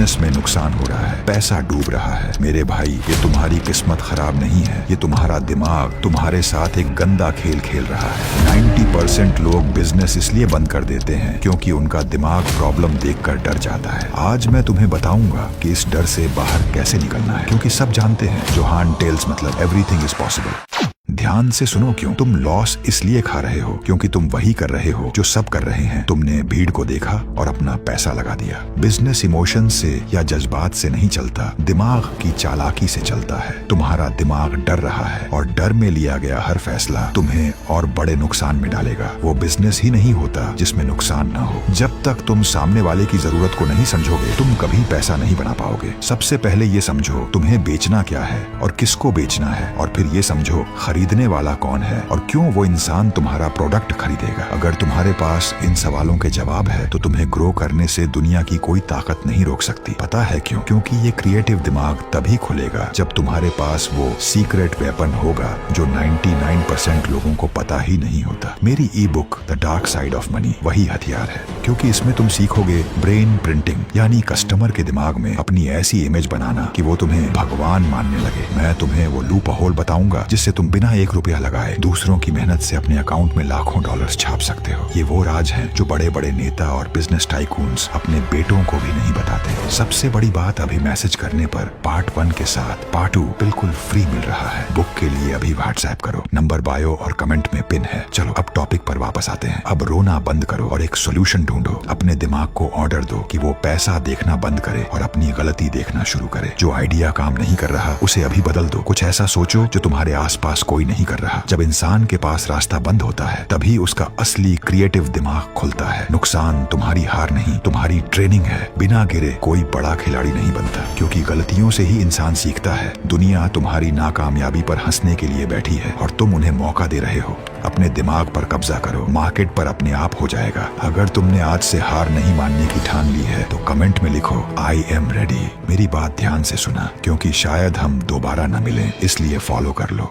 Business में नुकसान हो रहा है, पैसा डूब रहा है। मेरे भाई, ये तुम्हारी किस्मत खराब नहीं है, ये तुम्हारा दिमाग तुम्हारे साथ एक गंदा खेल खेल रहा है। 90% लोग बिजनेस इसलिए बंद कर देते हैं क्योंकि उनका दिमाग प्रॉब्लम देखकर डर जाता है। आज मैं तुम्हें बताऊंगा कि इस डर से बाहर कैसे निकलना है, क्योंकि सब जानते हैं जोहान टेल्स मतलब एवरीथिंग इज पॉसिबल। ध्यान से सुनो, क्यों तुम लॉस इसलिए खा रहे हो क्योंकि तुम वही कर रहे हो जो सब कर रहे हैं। तुमने भीड़ को देखा और अपना पैसा लगा दिया। बिजनेस इमोशन से या जज्बात से नहीं चलता, दिमाग की चालाकी से चलता है। तुम्हारा दिमाग डर रहा है और डर में लिया गया हर फैसला तुम्हें और बड़े नुकसान में डालेगा। वो बिजनेस ही नहीं होता जिसमें नुकसान ना हो। जब तक तुम सामने वाले की जरूरत को नहीं समझोगे, तुम कभी पैसा नहीं बना पाओगे। सबसे पहले ये समझो तुम्हें बेचना क्या है और किसको बेचना है, और फिर ये समझो खरीदने वाला कौन है और क्यों वो इंसान तुम्हारा प्रोडक्ट खरीदेगा। अगर तुम्हारे पास इन सवालों के जवाब है तो तुम्हें ग्रो करने से दुनिया की कोई ताकत नहीं रोक सकती। पता है क्यों? क्योंकि ये क्रिएटिव दिमाग तभी खुलेगा जब तुम्हारे पास वो सीक्रेट वेपन होगा जो 99% लोगों को पता ही नहीं होता। मेरी ई book the dark side of money वही हथियार है, क्योंकि इसमें तुम सीखोगे ब्रेन प्रिंटिंग, यानी कस्टमर के दिमाग में अपनी ऐसी इमेज बनाना कि वो तुम्हें भगवान मानने लगे। मैं तुम्हें वो लूप होल बताऊंगा जिससे तुम बिना 1 रुपया लगाए दूसरों की मेहनत से अपने अकाउंट में लाखों डॉलर्स छाप सकते हो। ये वो राज है जो बड़े बड़े नेता और बिजनेस टाइकून्स अपने बेटों को भी नहीं बताते। सबसे बड़ी बात, अभी मैसेज करने पर पार्ट 1 के साथ पार्ट 2 बिल्कुल फ्री मिल रहा है। बुक के लिए अभी व्हाट्सएप करो, नंबर बायो और कमेंट में पिन है। चलो अब टॉपिक पर वापस आते हैं। अब रोना बंद करो और एक सोल्यूशन ढूंढो। अपने दिमाग को ऑर्डर दो कि वो पैसा देखना बंद करे और अपनी गलती देखना शुरू करे। जो आइडिया काम नहीं कर रहा उसे अभी बदल दो। कुछ ऐसा सोचो जो तुम्हारे आसपास कोई नहीं कर रहा। जब इंसान के पास रास्ता बंद होता है तभी उसका असली क्रिएटिव दिमाग खुलता है। नुकसान तुम्हारी हार नहीं, तुम्हारी ट्रेनिंग है। बिना गिरे कोई बड़ा खिलाड़ी नहीं बनता, क्योंकि गलतियों से ही इंसान सीखता है। दुनिया तुम्हारी नाकामयाबी पर हंसने के लिए बैठी है और तुम उन्हें मौका दे रहे हो। अपने दिमाग पर कब्जा करो, मार्केट पर अपने आप हो जाएगा। अगर तुमने आज से हार नहीं मानने की ठान ली है तो कमेंट में लिखो आई एम रेडी। मेरी बात ध्यान से सुना, क्योंकि शायद हम दोबारा न मिलें, इसलिए फॉलो कर लो।